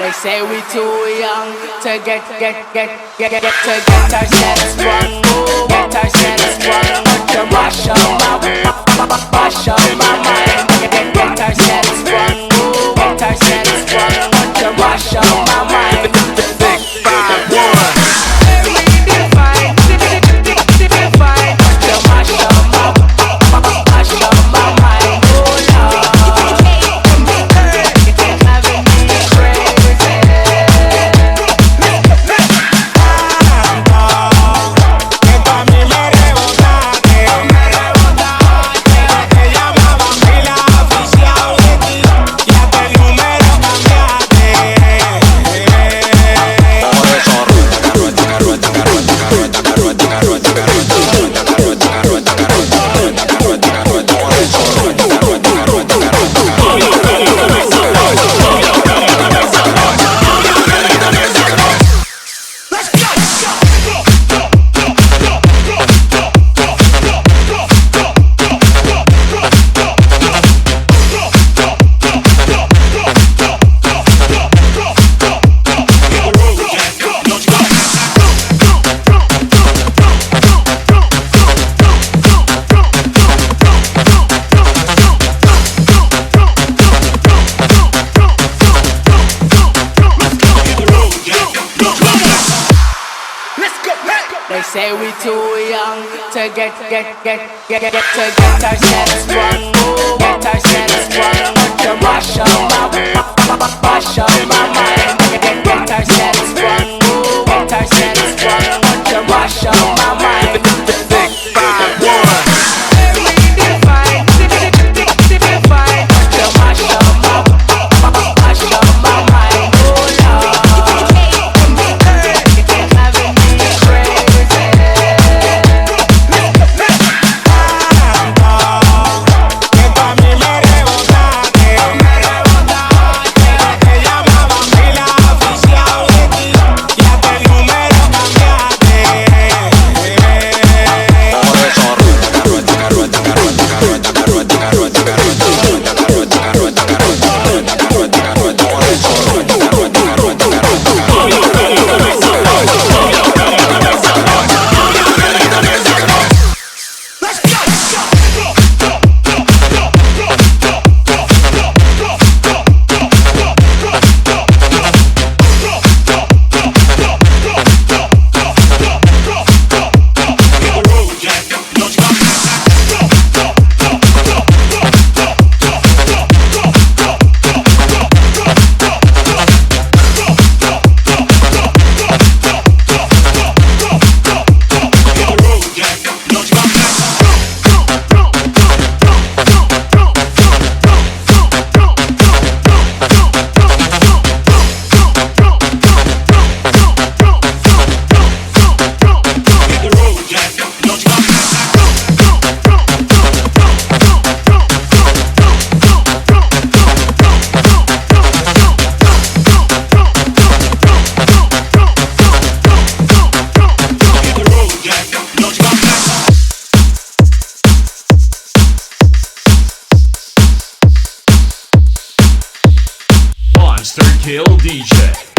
They say we too young to get ourselves sprung, get ourselves sprung. But you mash up my mind, get ourselves sprung, get ourselves sprung. But you mash up my mind. Big 5-1. They say we too young to get ourselves sprung, get ourselves sprung. But you mash up my mind, get ourselves sprung, get ourselves sprung. But you mash up my mind. Big 5-1. Monster Kill DJ.